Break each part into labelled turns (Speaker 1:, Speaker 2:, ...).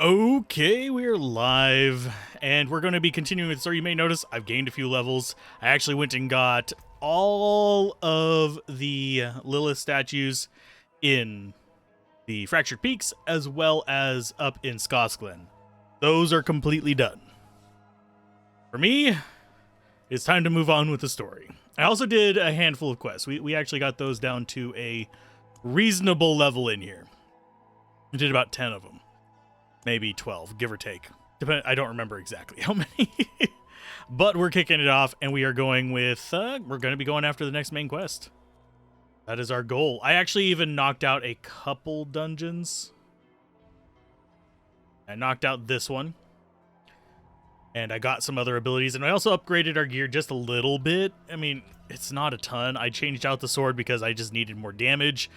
Speaker 1: Okay, we're live, and we're going to be continuing with the story. You may notice I've gained a few levels. I actually went and got all of the Lilith statues in the Fractured Peaks, as well as up in Scotland. Those are completely done. For me, it's time to move on with the story. I also did a handful of quests. We actually got those down to a reasonable level in here. We did about 10 of them. Maybe 12, give or take. I don't remember exactly how many. But we're kicking it off, and we are going with... we're going to be going after the next main quest. That is our goal. I actually even knocked out a couple dungeons. I knocked out this one. And I got some other abilities, and I also upgraded our gear just a little bit. I mean, it's not a ton. I changed out the sword because I just needed more damage.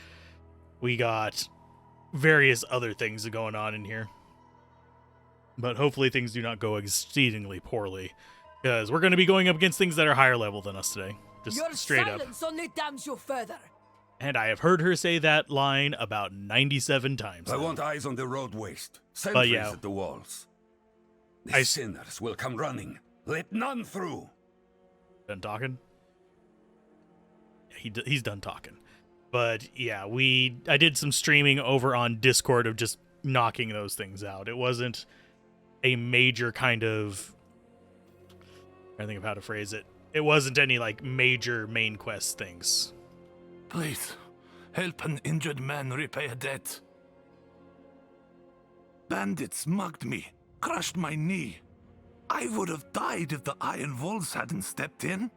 Speaker 1: We got various other things going on in here. But hopefully things do not go exceedingly poorly, because we're going to be going up against things that are higher level than us today. Just
Speaker 2: Your
Speaker 1: straight up.
Speaker 2: Only damns you further.
Speaker 1: And I have heard her say that line about 97 times.
Speaker 3: I want eyes on the road waste. Sentries at the walls. The sinners will come running. Let none through.
Speaker 1: Done talking? Yeah, he's done talking. But yeah, I did some streaming over on Discord of just knocking those things out. It wasn't a major kind of... I think of how to phrase it. It wasn't any like major main quest things.
Speaker 4: Please, help an injured man repay a debt. Bandits mugged me, crushed my knee. I would have died if the Iron Wolves hadn't stepped in.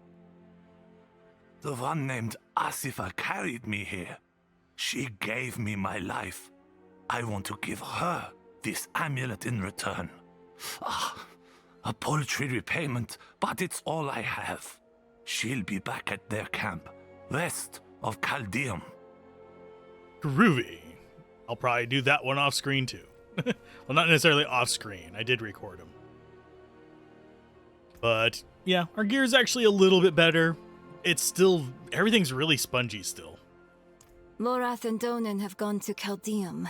Speaker 4: The one named Asifa carried me here. She gave me my life. I want to give her this amulet in return. Ah, a paltry repayment, but it's all I have. She'll be back at their camp, west of Caldeum.
Speaker 1: Groovy. I'll probably do that one off screen too. Well, not necessarily off screen. I did record them. But yeah, our gear is actually a little bit better. It's still, everything's really spongy still.
Speaker 5: Alzorath and Donan have gone to Caldeum.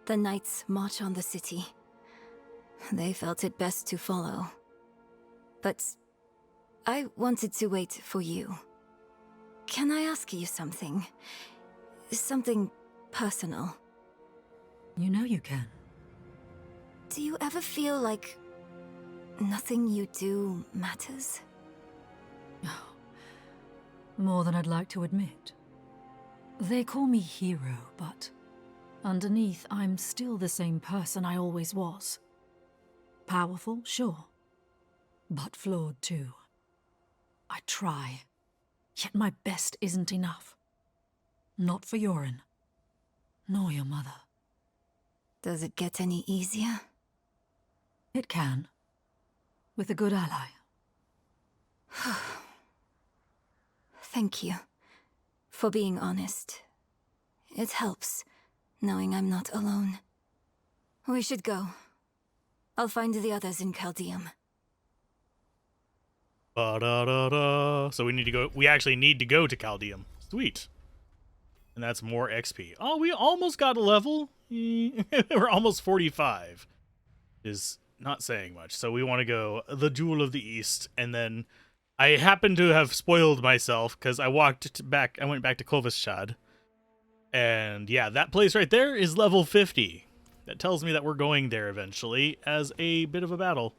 Speaker 5: The knights march on the city. They felt it best to follow. But I wanted to wait for you. Can I ask you something? Something personal.
Speaker 6: You know you can.
Speaker 5: Do you ever feel like nothing you do matters?
Speaker 6: More than I'd like to admit. They call me hero, but underneath, I'm still the same person I always was. Powerful, sure, but flawed too. I try, yet my best isn't enough. Not for Yorin, nor your mother.
Speaker 5: Does it get any easier?
Speaker 6: It can, with a good ally.
Speaker 5: Thank you for being honest. It helps, knowing I'm not alone. We should go. I'll find the others in Caldeum.
Speaker 1: Ba-da-da-da. So we need to go. We actually need to go to Caldeum. Sweet. And that's more XP. Oh, we almost got a level. We're almost 45. Is not saying much. So we want to go the Jewel of the East, and then I happen to have spoiled myself because I went back to Clovisshad. And yeah, that place right there is level 50. That tells me that we're going there eventually as a bit of a battle.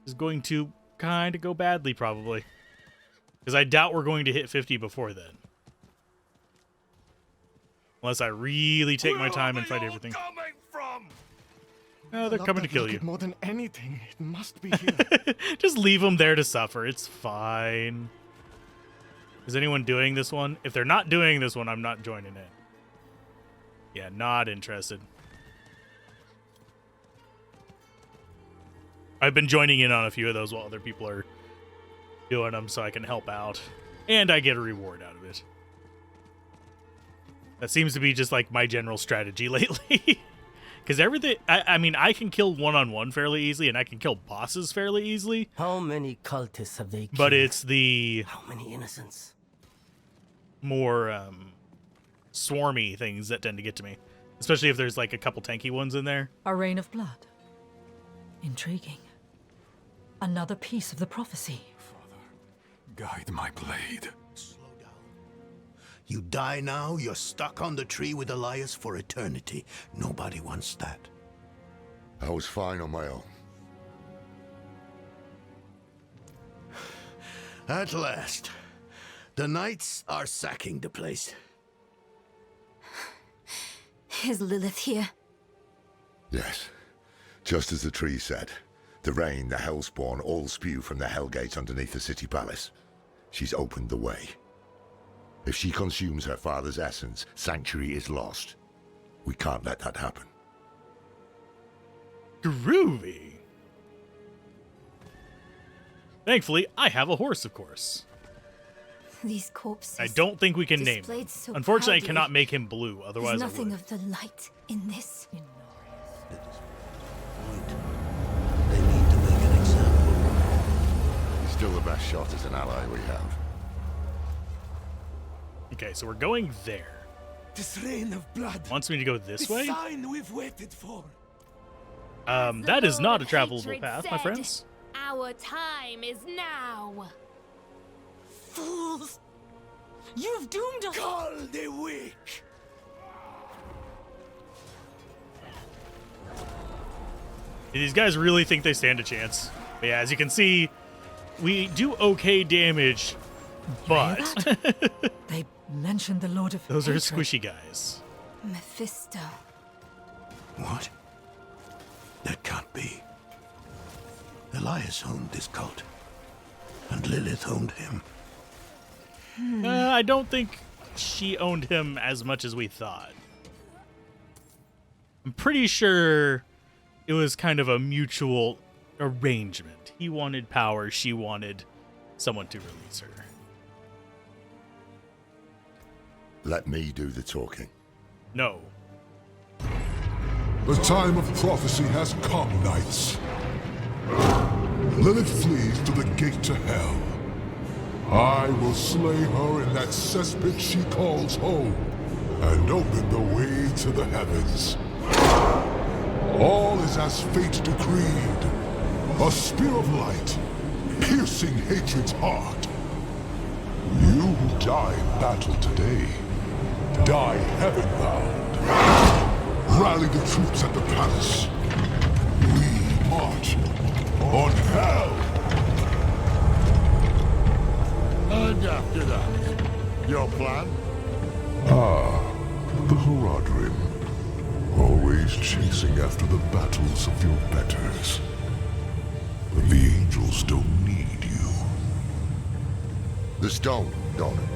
Speaker 1: Is going to kind of go badly, probably. Because I doubt we're going to hit 50 before then. Unless I really take my time and fight everything. They're coming to kill you.
Speaker 7: More than anything, it must be here.
Speaker 1: Just leave them there to suffer. It's fine. Is anyone doing this one? If they're not doing this one, I'm not joining it. Yeah, not interested. I've been joining in on a few of those while other people are doing them so I can help out. And I get a reward out of it. That seems to be just like my general strategy lately. Because everything, I mean, I can kill one-on-one fairly easily, and I can kill bosses fairly easily.
Speaker 2: How many cultists have they killed?
Speaker 1: But it's the...
Speaker 2: How many innocents?
Speaker 1: more swarmy things that tend to get to me. Especially if there's like a couple tanky ones in there.
Speaker 6: A rain of blood. Intriguing. Another piece of the prophecy.
Speaker 8: Guide my blade.
Speaker 9: Slow down. You die now, you're stuck on the tree with Elias for eternity. Nobody wants that.
Speaker 10: I was fine on my own.
Speaker 9: At last. The knights are sacking the place.
Speaker 5: Is Lilith here?
Speaker 10: Yes. Just as the tree said. The rain, the hellspawn, all spew from the hell gates underneath the city palace. She's opened the way. If she consumes her father's essence, Sanctuary is lost. We can't let that happen.
Speaker 1: Groovy. Thankfully, I have a horse, of course.
Speaker 5: These corpses.
Speaker 1: I don't think we can name him.
Speaker 5: So
Speaker 1: Unfortunately,
Speaker 5: proudly.
Speaker 1: I cannot make him blue. Otherwise,
Speaker 5: There's nothing
Speaker 1: I would.
Speaker 5: of the light in this.
Speaker 9: They need to make an example.
Speaker 10: He's still the best shot as an ally we have.
Speaker 1: Okay, so we're going there.
Speaker 7: This rain of blood.
Speaker 1: Wants me to go this
Speaker 7: The
Speaker 1: way?
Speaker 7: sign we've waited for.
Speaker 1: That is not a travelable path, my friends.
Speaker 11: Our time is now.
Speaker 7: Fools! You've doomed us! Call the weak!
Speaker 1: These guys really think they stand a chance. But yeah, as you can see, we do okay damage, but
Speaker 6: They mentioned the Lord of
Speaker 1: those are
Speaker 6: Hatred.
Speaker 1: squishy guys.
Speaker 5: Mephisto.
Speaker 9: What? That can't be. Elias owned this cult. And Lilith owned him.
Speaker 1: I don't think she owned him as much as we thought. I'm pretty sure it was kind of a mutual arrangement. He wanted power, she wanted someone to release her.
Speaker 10: Let me do the talking.
Speaker 1: No.
Speaker 8: The time of prophecy has come, knights. Lilith flees to the gate to hell. I will slay her in that cesspit she calls home, and open the way to the heavens. All is as fate decreed. A spear of light, piercing hatred's heart. You who die in battle today, die heaven-bound. Rally the troops at the palace. We march on hell.
Speaker 10: And after that, your plan?
Speaker 8: The Horadrim. Always chasing after the battles of your betters. But the angels don't need you.
Speaker 10: The stone, don't it?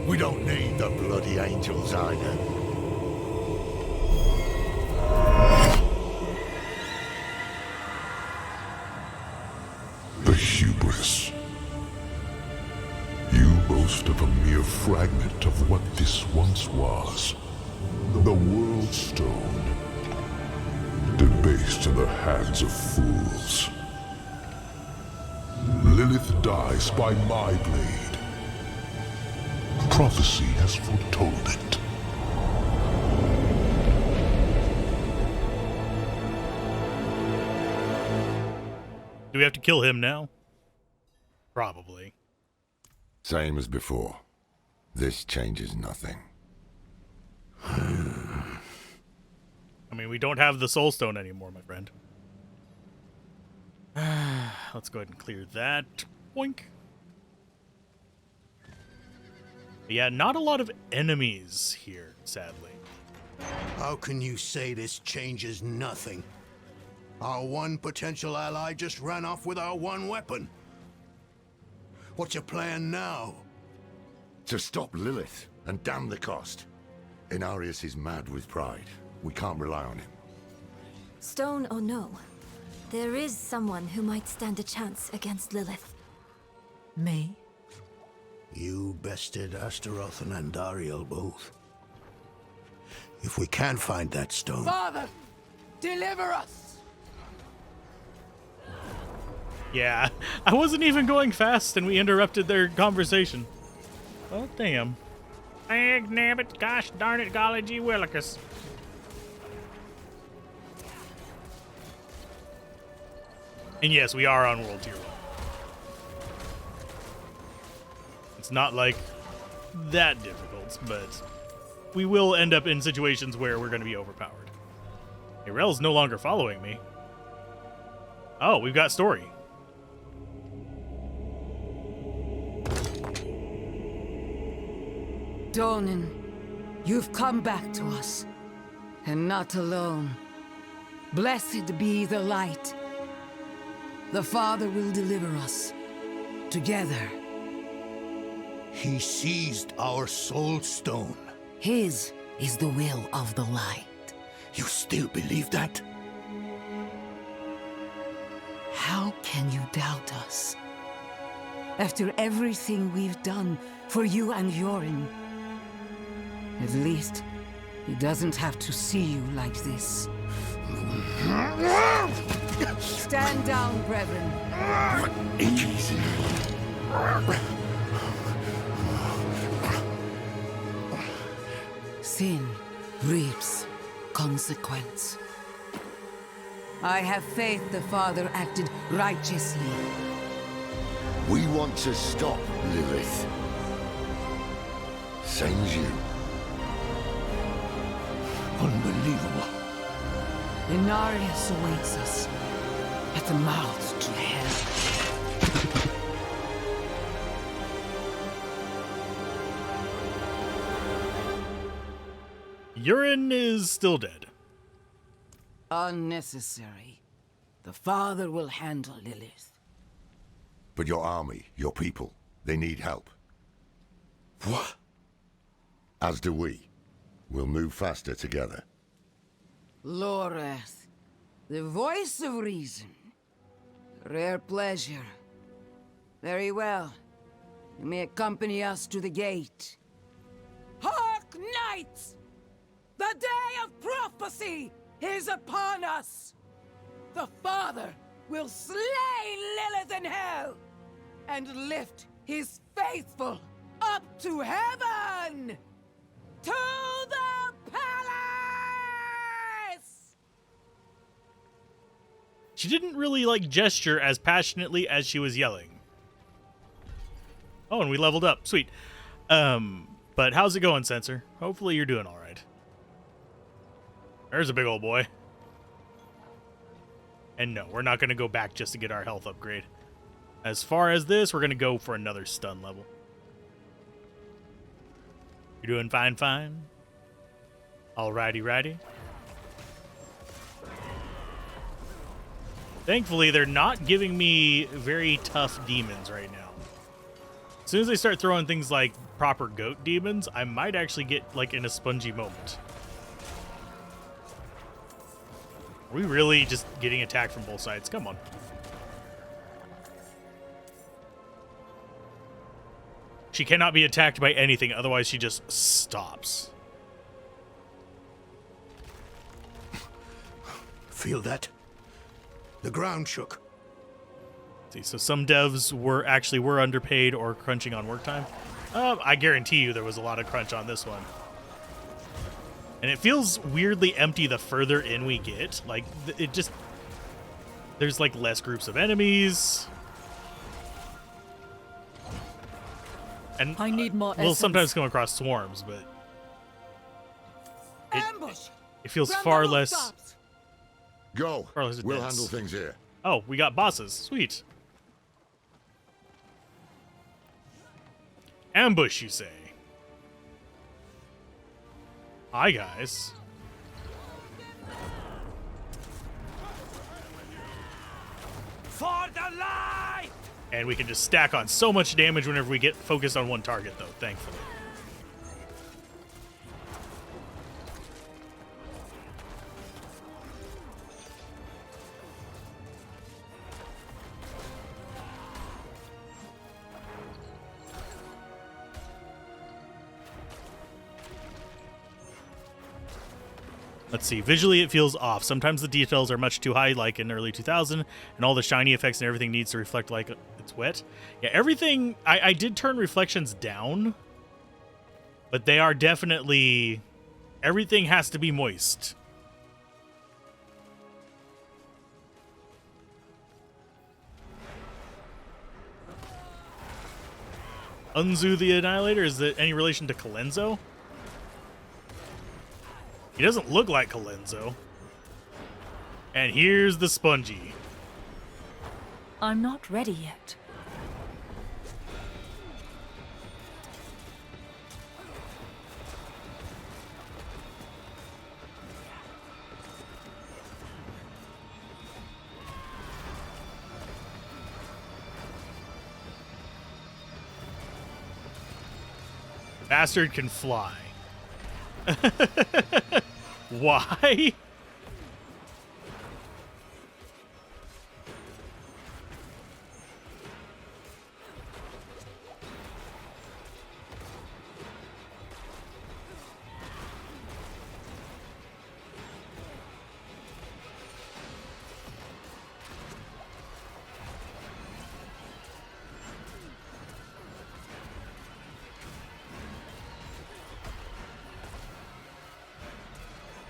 Speaker 10: We don't need the bloody angels either.
Speaker 8: The hubris. You boast of a mere fragment of what this once was. The World Stone. Debased in the hands of fools. Lilith dies by my blade. Prophecy has foretold it.
Speaker 1: Do we have to kill him now? Probably.
Speaker 10: Same as before. This changes nothing.
Speaker 1: I mean, we don't have the soul stone anymore, my friend. Let's go ahead and clear that. Boink. But yeah, not a lot of enemies here, sadly.
Speaker 9: How can you say this changes nothing? Our one potential ally just ran off with our one weapon. What's your plan now?
Speaker 10: To stop Lilith, and damn the cost. Inarius is mad with pride. We can't rely on him.
Speaker 5: Stone or no, there is someone who might stand a chance against Lilith.
Speaker 6: Me?
Speaker 9: You bested Astaroth and Andariel both. If we can't find that stone...
Speaker 2: Father, deliver us!
Speaker 1: Yeah, I wasn't even going fast and we interrupted their conversation. Oh, damn. Ag nabbit, gosh darn it, golly gee willikers. And yes, we are on World Tier 1. It's not like that difficult, but we will end up in situations where we're going to be overpowered. Hey, Rel's no longer following me. Oh, we've got story.
Speaker 2: Donan, you've come back to us, and not alone. Blessed be the light. The Father will deliver us, together.
Speaker 9: He seized our soul stone.
Speaker 2: His is the will of the light.
Speaker 9: You still believe that?
Speaker 2: How can you doubt us? After everything we've done for you and Yorin. At least, he doesn't have to see you like this. Stand down, brethren. Sin reaps consequence. I have faith the Father acted righteously.
Speaker 10: We want to stop Lilith. Same as you.
Speaker 9: Unbelievable.
Speaker 2: Inarius awaits us at the mouth to hell.
Speaker 1: Urine is still dead.
Speaker 2: Unnecessary. The Father will handle Lilith.
Speaker 10: But your army, your people, they need help.
Speaker 9: What?
Speaker 10: As do we. We'll move faster together.
Speaker 2: Lorath, the voice of reason. Rare pleasure. Very well. You may accompany us to the gate. Hark, knights! The day of prophecy is upon us! The Father will slay Lilith in hell and lift his faithful up to heaven! To the palace!
Speaker 1: She didn't really, like, gesture as passionately as she was yelling. Oh, and we leveled up. Sweet. But how's it going, Sensor? Hopefully you're doing all right. There's a big old boy. And no, we're not going to go back just to get our health upgrade. As far as this, we're going to go for another stun level. You're doing fine, fine. Alrighty, righty. Thankfully, they're not giving me very tough demons right now. As soon as they start throwing things like proper goat demons, I might actually get, like, in a spongy moment. Are we really just getting attacked from both sides? Come on. She cannot be attacked by anything, otherwise she just stops.
Speaker 9: Feel that? The ground shook.
Speaker 1: See, so some devs were underpaid or crunching on work time. I guarantee you there was a lot of crunch on this one. And it feels weirdly empty the further in we get. Like, it just... There's, like, less groups of enemies. And
Speaker 6: I need more
Speaker 1: we'll
Speaker 6: essence.
Speaker 1: sometimes come across swarms, but...
Speaker 2: Ambush!
Speaker 1: It feels
Speaker 2: From
Speaker 1: far
Speaker 2: the
Speaker 1: less...
Speaker 2: rooftops.
Speaker 10: Go.
Speaker 1: Far less
Speaker 10: We'll
Speaker 1: dense.
Speaker 10: handle things here.
Speaker 1: Oh, we got bosses. Sweet. Ambush, you say? Hi, guys.
Speaker 7: For the light!
Speaker 1: And we can just stack on so much damage whenever we get focused on one target, though, thankfully. Let's see. Visually, it feels off. Sometimes the details are much too high, like in early 2000, and all the shiny effects and everything needs to reflect like it's wet. Yeah, everything... I did turn reflections down, but they are definitely... Everything has to be moist. Unzu the Annihilator, is it any relation to Kalenzo? He doesn't look like Kalenzo. And here's the Spongy.
Speaker 6: I'm not ready yet.
Speaker 1: Bastard can fly. Why?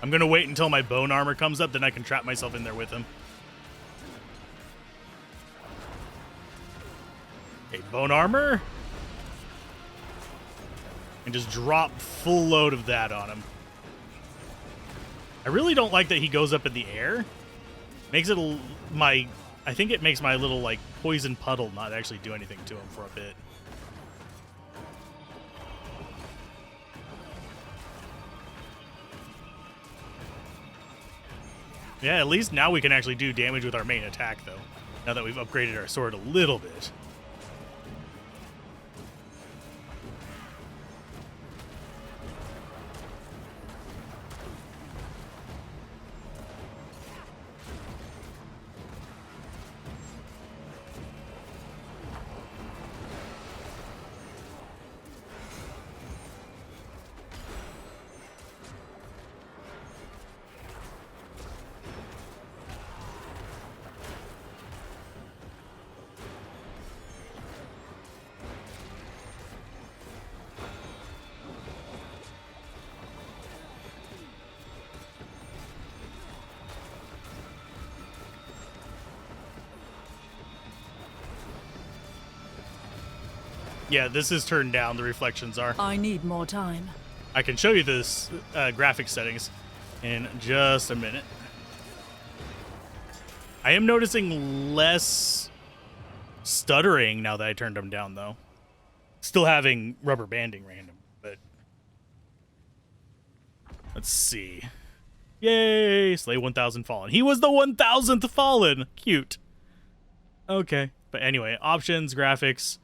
Speaker 1: I'm gonna wait until my bone armor comes up, then I can trap myself in there with him. Okay, bone armor. And just drop full load of that on him. I really don't like that he goes up in the air. Makes it I think it makes my little like poison puddle not actually do anything to him for a bit. Yeah, at least now we can actually do damage with our main attack, though. Now that we've upgraded our sword a little bit. Yeah, this is turned down, the reflections are.
Speaker 6: I need more time.
Speaker 1: I can show you this graphic settings in just a minute. I am noticing less stuttering now that I turned them down, though. Still having rubber banding random, but... Let's see. Yay! Slay 1,000 Fallen. He was the 1,000th Fallen! Cute. Okay. But anyway, options, graphics...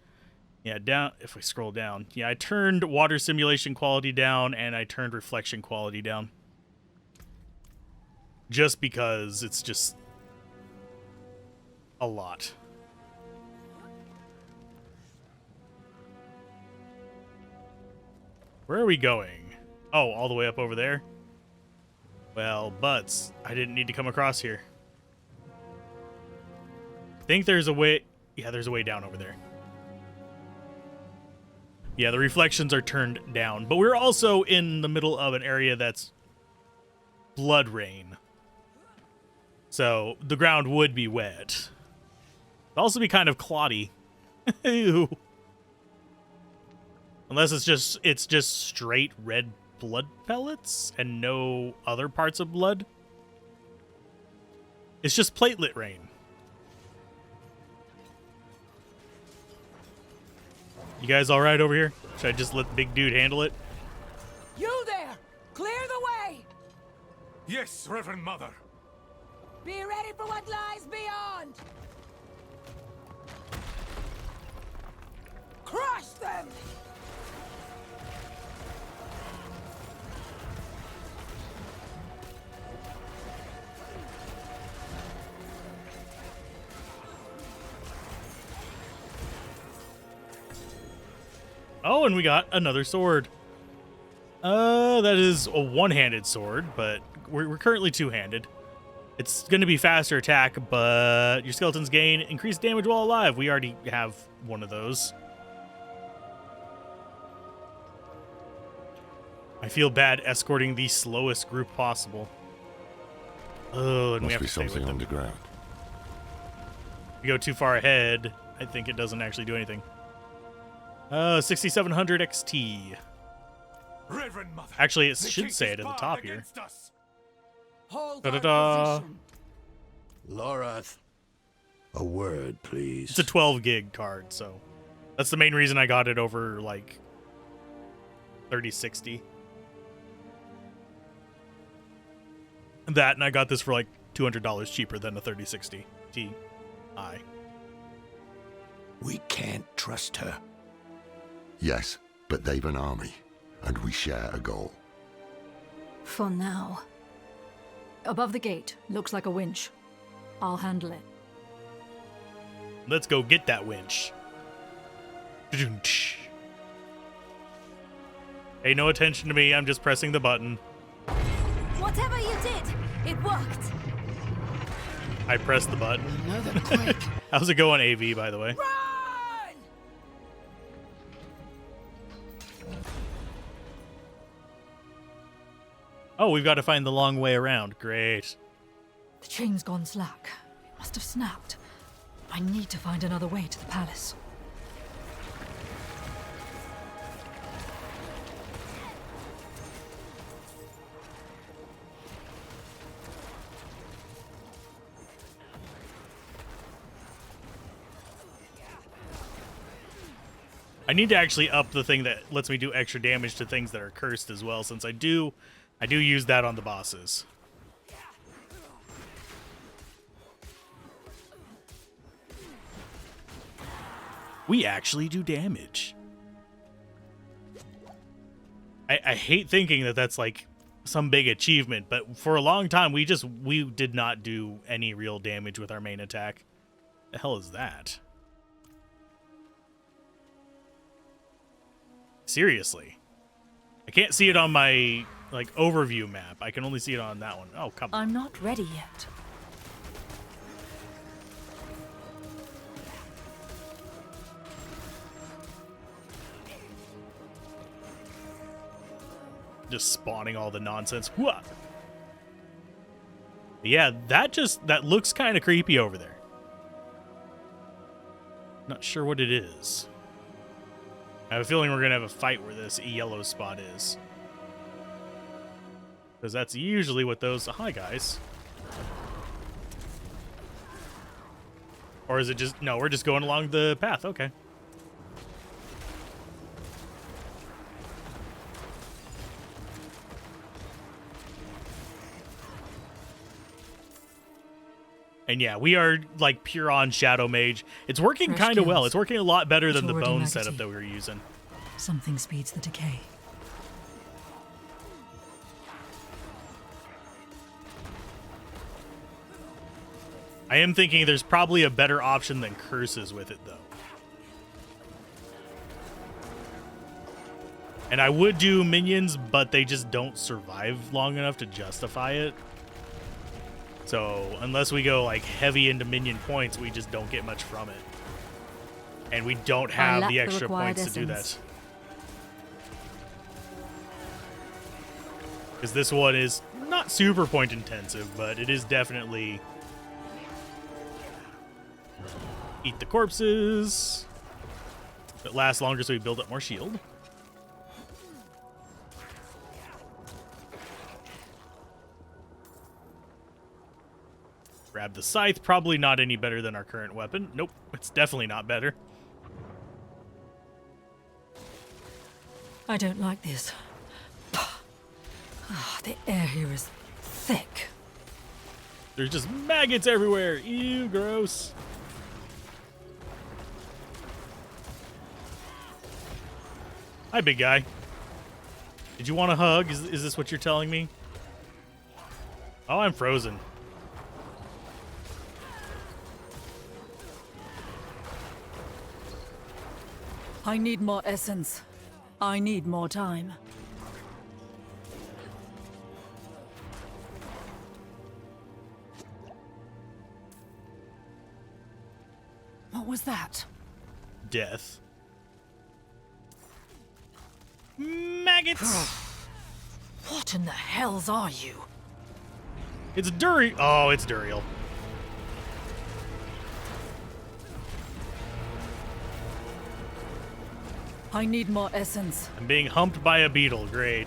Speaker 1: Yeah, down. If we scroll down. Yeah, I turned water simulation quality down, and I turned reflection quality down. Just because it's just a lot. Where are we going? Oh, all the way up over there? Well, butts. I didn't need to come across here. I think there's a way... Yeah, there's a way down over there. Yeah, the reflections are turned down, but we're also in the middle of an area that's blood rain. So the ground would be wet. It'd also be kind of cloddy. Ew. Unless it's just straight red blood pellets and no other parts of blood. It's just platelet rain. You guys all right over here? Should I just let the big dude handle it?
Speaker 2: You there! Clear the way!
Speaker 4: Yes, Reverend Mother.
Speaker 2: Be ready for what lies beyond! Crush them! and we got another sword. That is a one-handed sword, but
Speaker 1: we're currently two-handed. It's going to be faster attack, but your skeletons gain increased damage while alive. We already have one of those. I feel bad escorting the slowest group possible. Oh, and
Speaker 10: Must
Speaker 1: we have
Speaker 10: be
Speaker 1: to stay with
Speaker 10: something
Speaker 1: them.
Speaker 10: underground.
Speaker 1: If you go too far ahead, I think it doesn't actually do anything. 6700 XT.
Speaker 4: Reverend Mother,
Speaker 1: Actually, it should say it at the top here.
Speaker 2: Hold
Speaker 1: Da-da-da.
Speaker 2: position.
Speaker 9: Lorath, a word, please.
Speaker 1: It's a 12 gig card, so that's the main reason I got it over like 3060. That, and I got this for like $200 cheaper than a 3060 Ti.
Speaker 9: We can't trust her.
Speaker 10: Yes, but they've an army, and we share a goal.
Speaker 5: For now.
Speaker 6: Above the gate, looks like a winch. I'll handle it.
Speaker 1: Let's go get that winch. Hey, no attention to me. I'm just pressing the button.
Speaker 5: Whatever you did, it worked.
Speaker 1: I pressed the button.
Speaker 2: Another quake.
Speaker 1: How's it going, AV, by the way?
Speaker 2: Run!
Speaker 1: Oh, we've got to find the long way around. Great.
Speaker 6: The chain's gone slack. It must have snapped. I need to find another way to the palace.
Speaker 1: I need to actually up the thing that lets me do extra damage to things that are cursed as well, since I do use that on the bosses. We actually do damage. I hate thinking that that's like some big achievement, but for a long time we did not do any real damage with our main attack. The hell is that? Seriously. I can't see it on my like overview map. I can only see it on that one. Oh, come on.
Speaker 6: I'm not ready yet.
Speaker 1: Just spawning all the nonsense. What? Yeah, that looks kind of creepy over there. Not sure what it is. I have a feeling we're gonna have a fight where this yellow spot is, because that's usually what those. Hi guys. Or is it just no? We're just going along the path. Okay. And yeah, we are like pure on Shadow Mage. It's working kind of well. It's working a lot better than the bone setup that we were using.
Speaker 6: Something speeds the decay.
Speaker 1: I am thinking there's probably a better option than curses with it, though. And I would do minions, but they just don't survive long enough to justify it. So unless we go like heavy into minion points, we just don't get much from it. And we don't have the extra points to do that. Because this one is not super point intensive, but it is definitely eat the corpses. It lasts longer, so we build up more shield. Grab the scythe. Probably not any better than our current weapon. Nope, it's definitely not better.
Speaker 6: I don't like this. The air here is thick.
Speaker 1: There's just maggots everywhere. Ew, gross. Hi, big guy. Did you want a hug? Is this what you're telling me? Oh, I'm frozen.
Speaker 6: I need more essence. I need more time. was that?
Speaker 1: Death. Maggots!
Speaker 6: What in the hells are you?
Speaker 1: It's Duriel. Oh, it's Duriel.
Speaker 6: I need more essence.
Speaker 1: I'm being humped by a beetle. Great.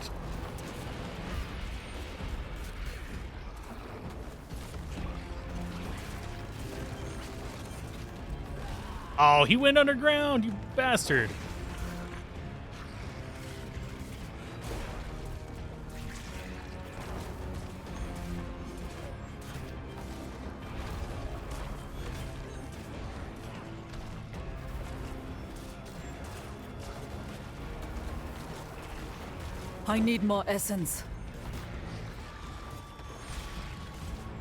Speaker 1: Oh, he went underground, you bastard.
Speaker 6: I need more essence.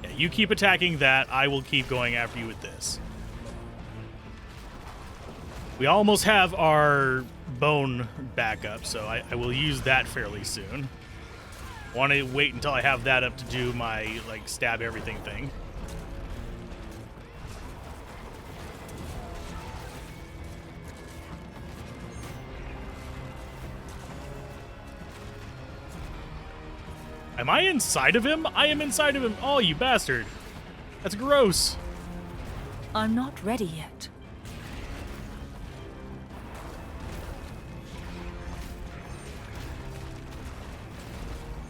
Speaker 1: Yeah, you keep attacking that. I will keep going after you with this. We almost have our bone back up, so I will use that fairly soon. Want to wait until I have that up to do my, like, stab everything thing. Am I inside of him? I am inside of him. Oh, you bastard. That's gross.
Speaker 6: I'm not ready yet.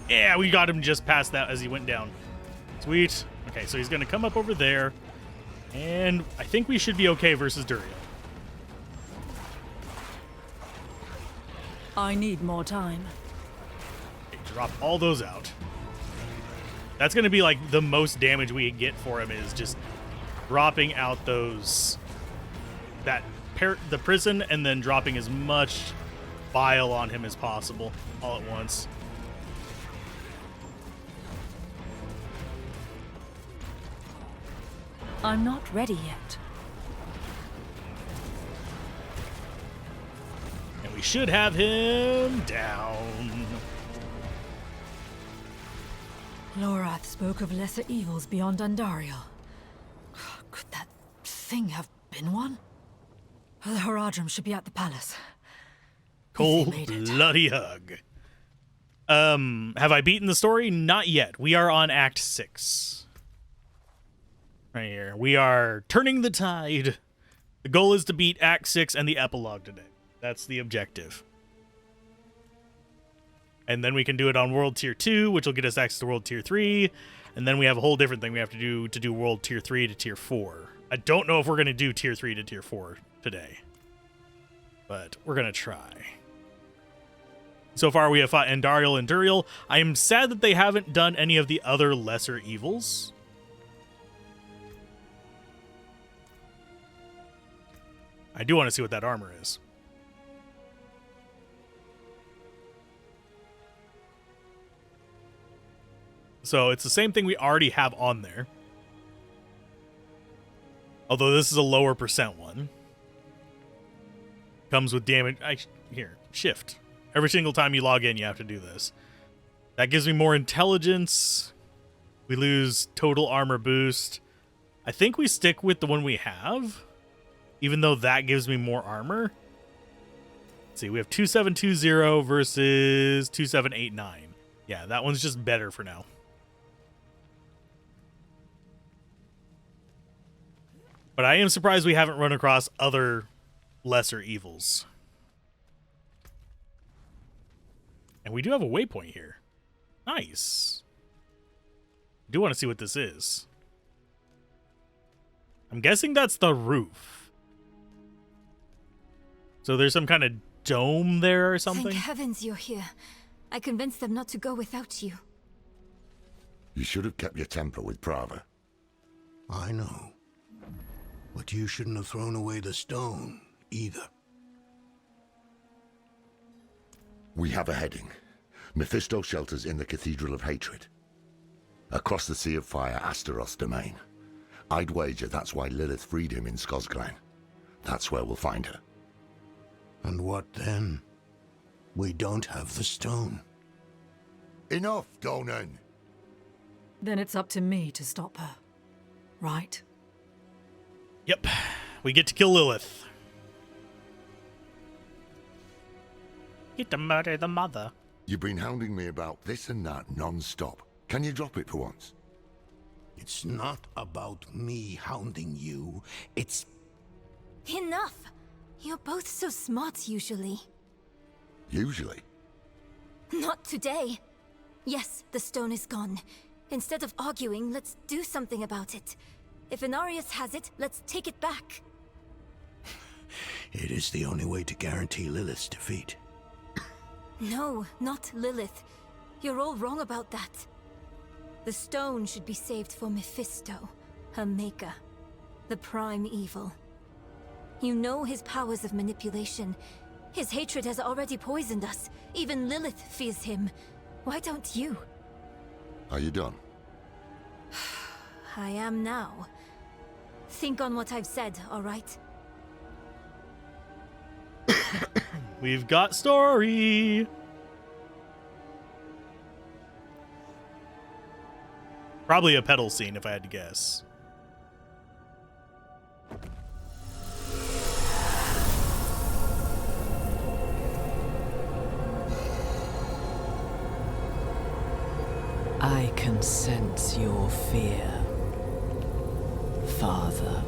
Speaker 1: Yeah, we got him just past that as he went down. Sweet. Okay, so he's going to come up over there. And I think we should be okay versus Duriel.
Speaker 6: I need more time.
Speaker 1: Okay, drop all those out. That's going to be like the most damage we get for him is just dropping out those... the prison and then dropping as much bile on him as possible all at once.
Speaker 6: I'm not ready yet.
Speaker 1: And we should have him down.
Speaker 6: Alzorath spoke of lesser evils beyond Andariel. Could that thing have been one? The Haradrim should be at the palace.
Speaker 1: Cold bloody hug. Have I beaten the story? Not yet. We are on Act 6. Right here. We are turning the tide. The goal is to beat Act 6 and the epilogue today. That's the objective. And then we can do it on World Tier 2, which will get us access to World Tier 3. And then we have a whole different thing we have to do World Tier 3 to Tier 4. I don't know if we're going to do Tier 3 to Tier 4 today. But we're going to try. So far we have fought Andariel and Duriel. I am sad that they haven't done any of the other lesser evils. I do want to see what that armor is. So it's the same thing we already have on there. Although this is a lower percent one. Comes with damage. Here, shift. Every single time you log in, you have to do this. That gives me more intelligence. We lose total armor boost. I think we stick with the one we have. Even though that gives me more armor. Let's see, we have 2720 versus 2789. Yeah, that one's just better for now. But I am surprised we haven't run across other lesser evils. And we do have a waypoint here. Nice. I do want to see what this is. I'm guessing that's the roof. So there's some kind of dome there or something?
Speaker 5: Thank heavens you're here. I convinced them not to go without you.
Speaker 10: You should have kept your temper with Prava.
Speaker 9: I know. But you shouldn't have thrown away the stone, either.
Speaker 10: We have a heading. Mephisto shelters in the Cathedral of Hatred. Across the Sea of Fire, Astaroth's domain. I'd wager that's why Lilith freed him in Skosglen. That's where we'll find her.
Speaker 9: And what then? We don't have the stone.
Speaker 10: Enough, Donan!
Speaker 6: Then it's up to me to stop her. Right?
Speaker 1: Yep. We get to kill Lilith. Get to murder the mother.
Speaker 10: You've been hounding me about this and that non-stop. Can you drop it for once?
Speaker 9: It's not about me hounding you. It's...
Speaker 5: Enough! You're both so smart usually.
Speaker 10: Usually?
Speaker 5: Not today. Yes, the stone is gone. Instead of arguing, let's do something about it. If Inarius has it, let's take it back.
Speaker 9: It is the only way to guarantee Lilith's defeat.
Speaker 5: No, not Lilith. You're all wrong about that. The stone should be saved for Mephisto, her maker. The prime evil. You know his powers of manipulation. His hatred has already poisoned us. Even Lilith fears him. Why don't you?
Speaker 10: Are you done?
Speaker 5: I am now. Think on what I've said, all right?
Speaker 1: We've got story. Probably a pedal scene, if I had to guess.
Speaker 7: I can sense your fear, Father.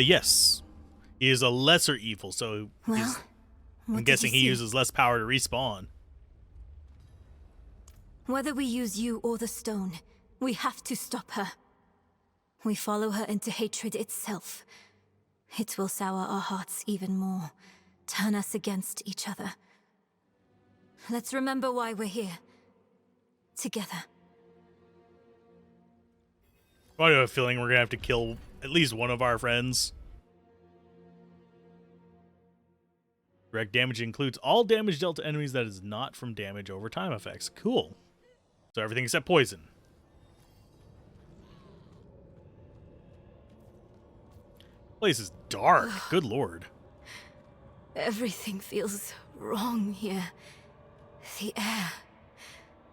Speaker 1: Yes. He is a lesser evil, so I'm guessing he uses less power to respawn.
Speaker 5: Whether we use you or the stone, we have to stop her. We follow her into hatred itself. It will sour our hearts even more, turn us against each other. Let's remember why we're here. Together.
Speaker 1: I have a feeling we're gonna have to kill at least one of our friends. Direct damage includes all damage dealt to enemies that is not from damage over time effects. Cool. So everything except poison. Place is dark. Good lord.
Speaker 5: Everything feels wrong here. The air.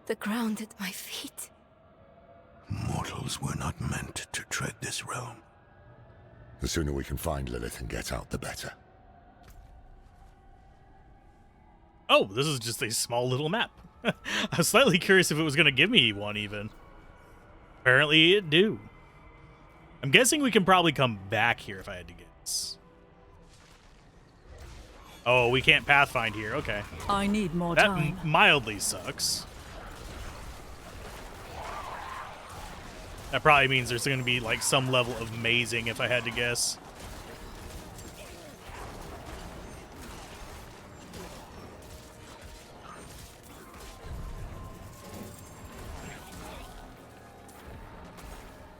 Speaker 5: The ground at my feet.
Speaker 9: Mortals were not meant to tread this realm.
Speaker 10: The sooner we can find Lilith and get out, the better.
Speaker 1: Oh, this is just a small little map. I was slightly curious if it was going to give me one even. Apparently it do. I'm guessing we can probably come back here if I had to guess. Oh, we can't pathfind here. Okay.
Speaker 6: I need more
Speaker 1: that
Speaker 6: time.
Speaker 1: Mildly sucks. That probably means there's going to be like some level of mazing if I had to guess.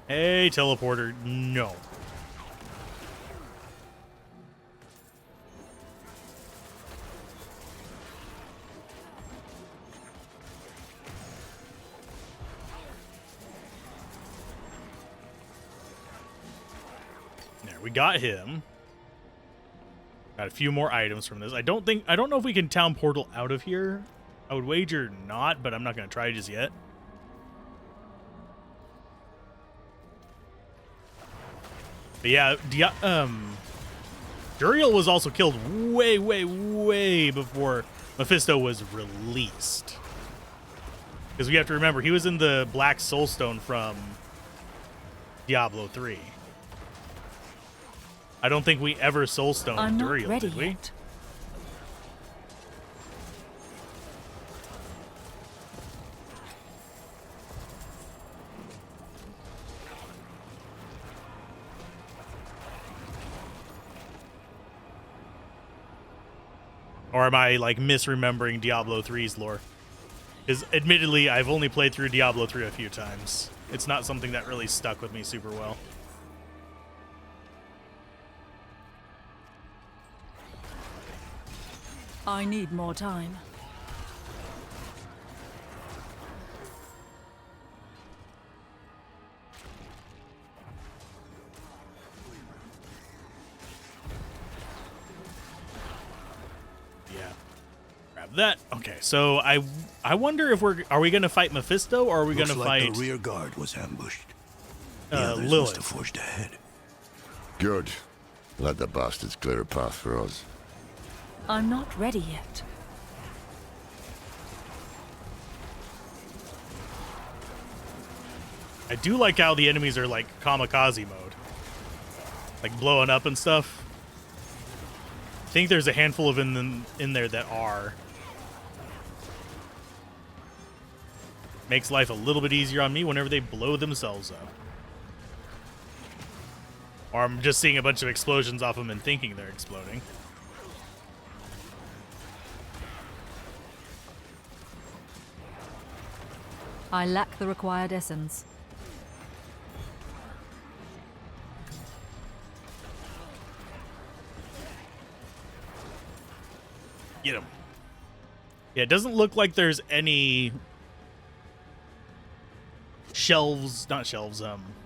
Speaker 1: Hey, teleporter. No. There, we got him. Got a few more items from this. I don't know if we can town portal out of here. I would wager not, but I'm not going to try just yet. But yeah, Duriel was also killed way, way, way before Mephisto was released. Because we have to remember, he was in the Black Soulstone from Diablo 3. I don't think we ever Soulstoned Duriel, did we?
Speaker 6: Yet.
Speaker 1: Or am I, like, misremembering Diablo 3's lore? Because, admittedly, I've only played through Diablo 3 a few times. It's not something that really stuck with me super well.
Speaker 6: I need more time.
Speaker 1: That okay, so I wonder if are we gonna fight Mephisto or are we gonna
Speaker 9: like
Speaker 1: fight
Speaker 9: the rear guard was ambushed. The others must
Speaker 1: Lilith?
Speaker 9: have forged ahead.
Speaker 10: Good. Let the bastards clear a path for us.
Speaker 6: I'm not ready yet.
Speaker 1: I do like how the enemies are like kamikaze mode, like blowing up and stuff. I think there's a handful of them in there that are. Makes life a little bit easier on me whenever they blow themselves up. Or I'm just seeing a bunch of explosions off them and thinking they're exploding.
Speaker 6: I lack the required essence.
Speaker 1: Get him. Yeah, it doesn't look like there's any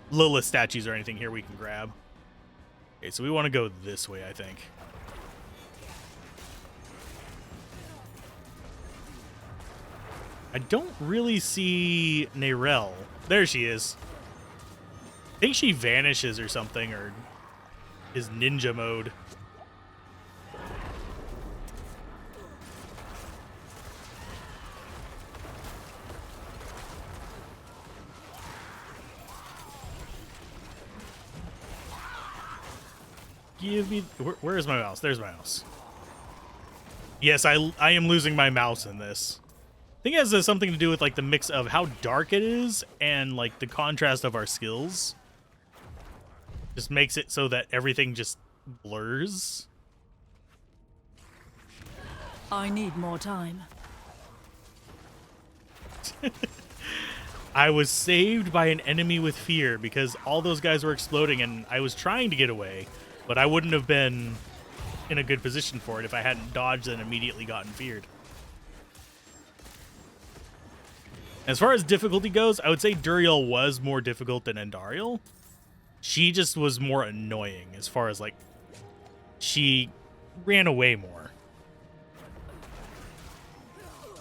Speaker 1: Lilith statues or anything here we can grab. Okay, so we want to go this way, I think. I don't really see Nerel. There she is. I think she vanishes or something, or is ninja mode. Give me... Where is my mouse? There's my mouse. Yes, I am losing my mouse in this. I think it has something to do with like the mix of how dark it is and like the contrast of our skills. Just makes it so that everything just blurs.
Speaker 6: I need more time.
Speaker 1: I was saved by an enemy with fear because all those guys were exploding and I was trying to get away. But I wouldn't have been in a good position for it if I hadn't dodged and immediately gotten feared. As far as difficulty goes, I would say Duriel was more difficult than Endariel. She just was more annoying as far as, like, she ran away more.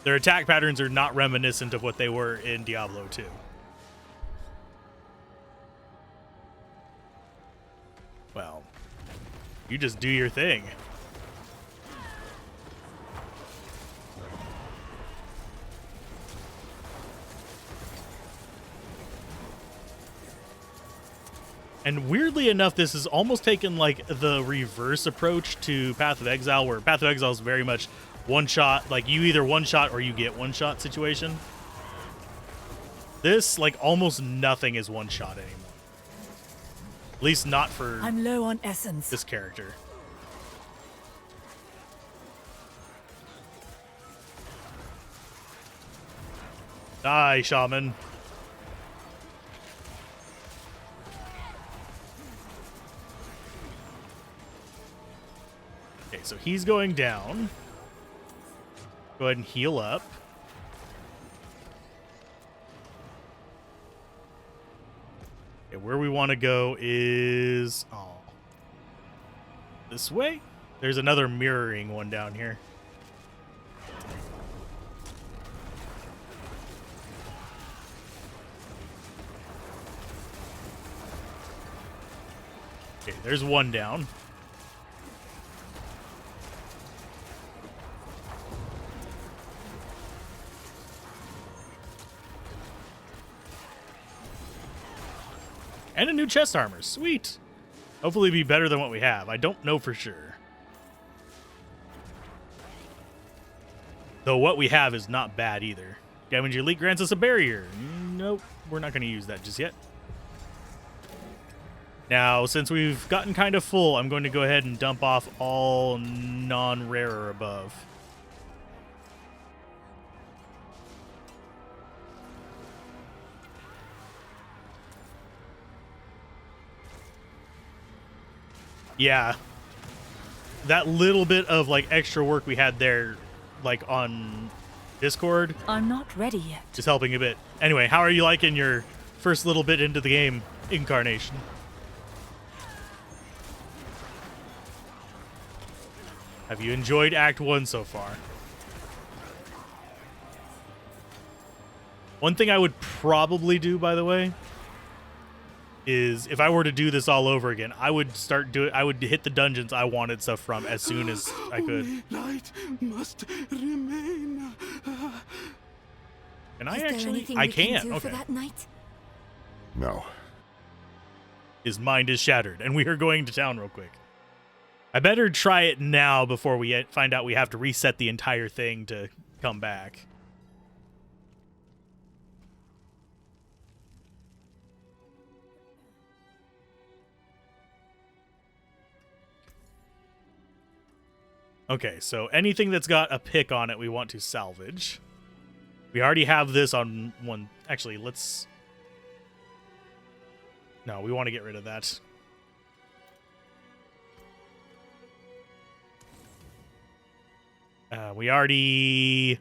Speaker 1: Their attack patterns are not reminiscent of what they were in Diablo 2. Well... You just do your thing. And weirdly enough, this is almost taken like the reverse approach to Path of Exile, where Path of Exile is very much one shot, like you either one shot or you get one shot situation. This, like, almost nothing is one shot anymore. At least not for
Speaker 6: I'm low on essence.
Speaker 1: This character. Die, shaman. Okay, so he's going down. Go ahead and heal up. Okay, where we want to go is this way. There's another mirroring one down here. Okay, there's one down. And a new chest armor. Sweet. Hopefully it'll be better than what we have. I don't know for sure. Though what we have is not bad either. Damage elite grants us a barrier. Nope, we're not going to use that just yet. Now, since we've gotten kind of full, I'm going to go ahead and dump off all non-rarer above. Yeah. That little bit of like extra work we had there, like on Discord,
Speaker 6: I'm not ready yet.
Speaker 1: is helping a bit. Anyway, how are you liking your first little bit into the game, Incarnation? Have you enjoyed Act 1 so far? One thing I would probably do, by the way, is if I were to do this all over again, I would hit the dungeons I wanted stuff from as soon as I could.
Speaker 7: Light must remain.
Speaker 1: Can I
Speaker 5: Is there
Speaker 1: actually?
Speaker 5: anything
Speaker 1: I
Speaker 5: we can
Speaker 1: can't.
Speaker 5: do
Speaker 1: Okay.
Speaker 5: for that night?
Speaker 10: No.
Speaker 1: His mind is shattered, and we are going to town real quick. I better try it now before we find out we have to reset the entire thing to come back. Okay, so anything that's got a pick on it, we want to salvage. We already have this on one. Actually, let's... No, we want to get rid of that. We already...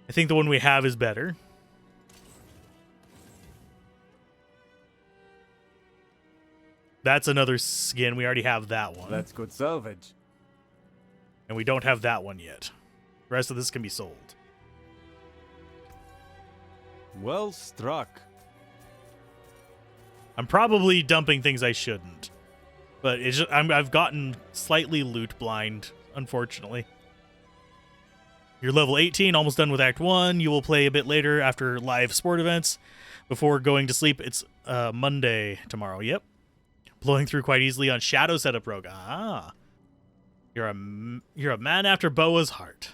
Speaker 1: I think the one we have is better. That's another skin. We already have that one.
Speaker 12: That's good salvage.
Speaker 1: And we don't have that one yet. The rest of this can be sold.
Speaker 12: Well struck.
Speaker 1: I'm probably dumping things I shouldn't. But it's just, I've gotten slightly loot blind, unfortunately. You're level 18, almost done with Act 1. You will play a bit later after live sport events. Before going to sleep, it's Monday tomorrow. Yep. Blowing through quite easily on Shadow Setup Rogue. Ah. You're a man after Boa's heart.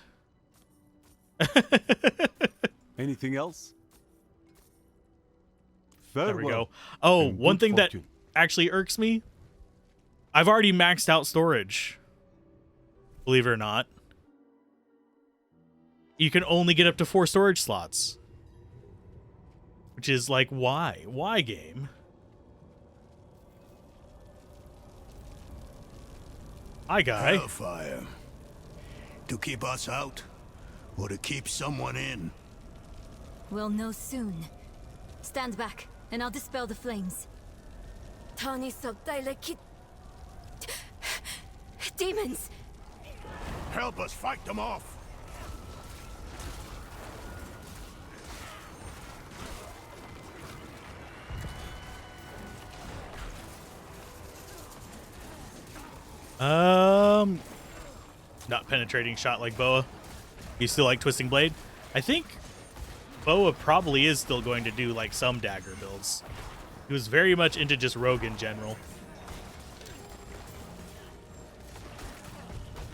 Speaker 12: Anything else?
Speaker 1: There we go. Oh, one thing that actually irks me. I've already maxed out storage. Believe it or not. You can only get up to 4 storage slots. Which is like, why? Why, game? Hi, guy.
Speaker 9: Hellfire. To keep us out, or to keep someone in?
Speaker 5: We'll know soon. Stand back, and I'll dispel the flames. Tani Sabdailekit. Demons!
Speaker 9: Help us fight them off!
Speaker 1: Not penetrating shot like Boa. You still like Twisting Blade? I think Boa probably is still going to do like some dagger builds. He was very much into just rogue in general.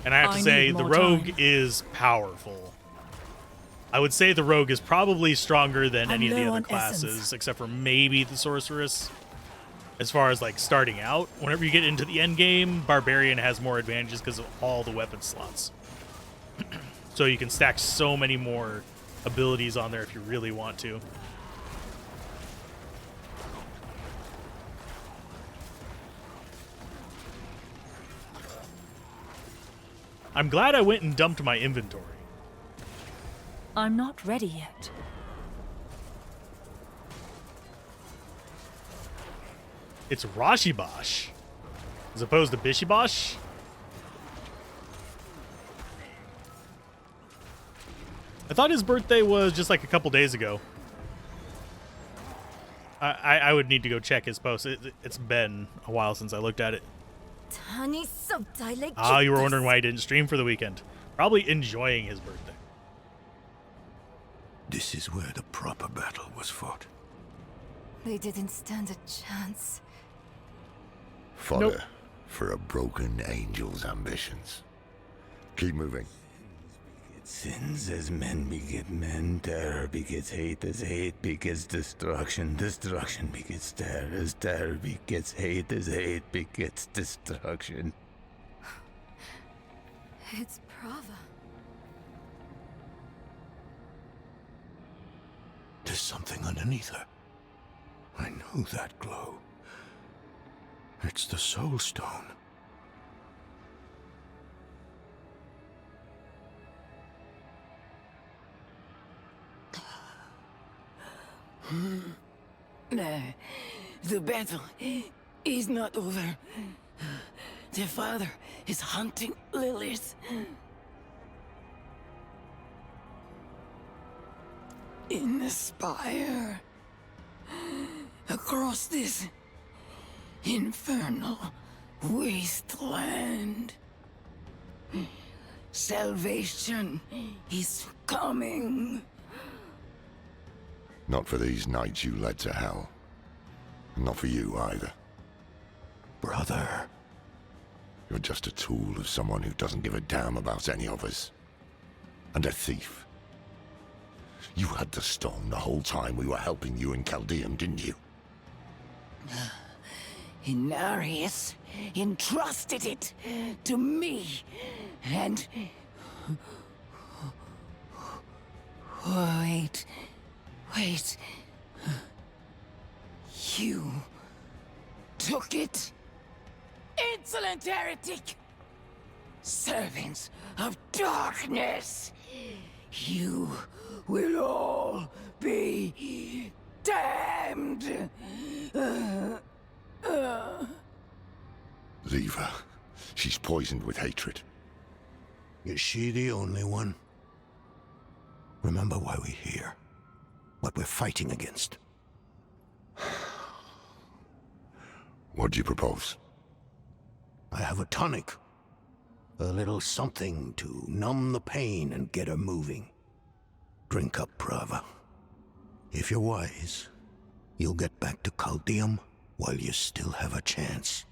Speaker 1: And I have to say, the rogue is powerful. I would say the rogue is probably stronger than any of the other classes, except for maybe the sorceress. As far as like starting out, whenever you get into the end game, Barbarian has more advantages because of all the weapon slots. So you can stack so many more abilities on there if you really want to. I'm glad I went and dumped my inventory.
Speaker 6: I'm not ready yet.
Speaker 1: It's Rashibosh, as opposed to Bishibosh. I thought his birthday was just like a couple days ago. I would need to go check his post. It's been a while since I looked at it. Ah, you were wondering why I didn't stream for the weekend. Probably enjoying his birthday.
Speaker 9: This is where the proper battle was fought.
Speaker 5: They didn't stand a chance.
Speaker 10: Fodder for a broken angel's ambitions. Keep moving.
Speaker 13: Sins as men beget men, terror begets hate as hate begets destruction, destruction begets terror as terror begets hate as hate begets destruction.
Speaker 5: It's Prava.
Speaker 9: There's something underneath her. I know that glow. It's the Soul Stone.
Speaker 7: The battle is not over. The father is hunting Lilith. In the spire. Across this infernal wasteland. Salvation is coming.
Speaker 10: Not for these knights you led to hell. Not for you either.
Speaker 9: Brother.
Speaker 10: You're just a tool of someone who doesn't give a damn about any of us. And a thief. You had the stone the whole time we were helping you in Chaldeum, didn't you?
Speaker 7: Inarius entrusted it to me, and... Wait. You took it? Insolent heretic! Servants of darkness! You will all be damned!
Speaker 10: Leave her. She's poisoned with hatred.
Speaker 9: Is she the only one? Remember why we're here. What we're fighting against.
Speaker 10: What do you propose?
Speaker 9: I have a tonic. A little something to numb the pain and get her moving. Drink up, Prava. If you're wise, you'll get back to Chaldeum while you still have a chance.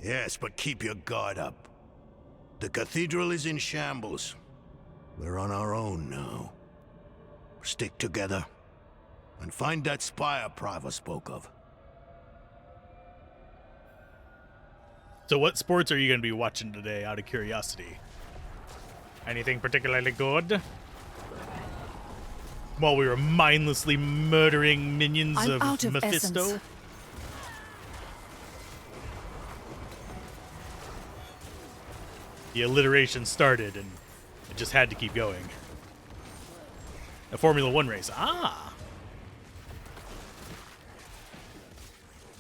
Speaker 9: Yes, but keep your guard up. The cathedral is in shambles. We're on our own now. Stick together, and find that spire Prava spoke of.
Speaker 1: So what sports are you going to be watching today, out of curiosity? Anything particularly good? While we were mindlessly murdering minions
Speaker 6: I'm
Speaker 1: of
Speaker 6: out of
Speaker 1: Mephisto?
Speaker 6: essence.
Speaker 1: The alliteration started, and it just had to keep going. A Formula 1 race. Ah!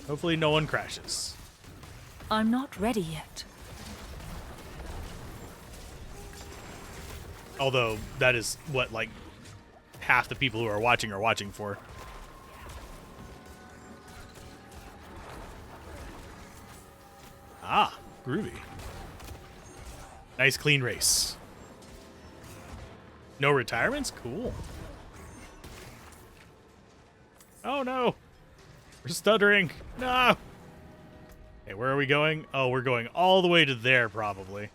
Speaker 1: Hopefully no one crashes.
Speaker 6: I'm not ready yet.
Speaker 1: Although, that is what, like, half the people who are watching for. Ah, groovy. Nice clean race. No retirements? Cool. Oh no! We're stuttering! No! Okay, where are we going? Oh, we're going all the way to there, probably.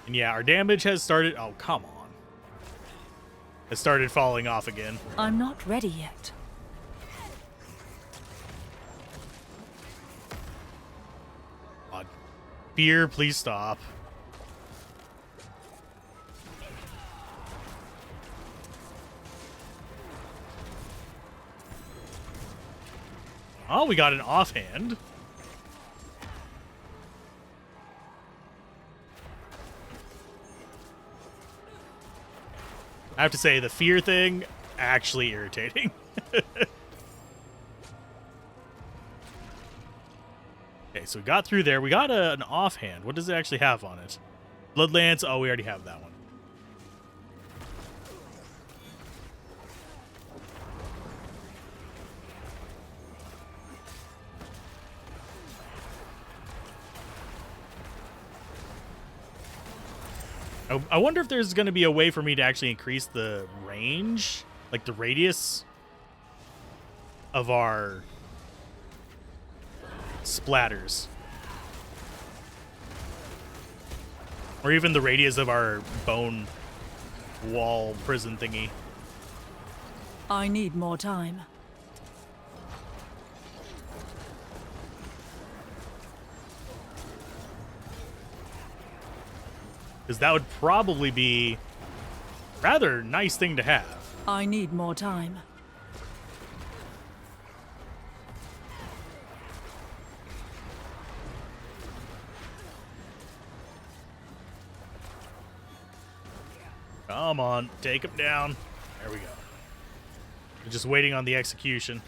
Speaker 1: And yeah, our damage has started... Oh, come on. It started falling off again.
Speaker 6: I'm not ready yet.
Speaker 1: God. Fear, please stop. Oh, we got an offhand. I have to say, the fear thing, actually irritating. Okay, so we got through there. We got an offhand. What does it actually have on it? Bloodlance. Oh, we already have that one. I wonder if there's going to be a way for me to actually increase the range, like the radius of our splatters. Or even the radius of our bone wall prison thingy.
Speaker 6: I need more time.
Speaker 1: Because that would probably be a rather nice thing to have.
Speaker 6: I need more time.
Speaker 1: Come on, take him down. There we go. We're just waiting on the execution.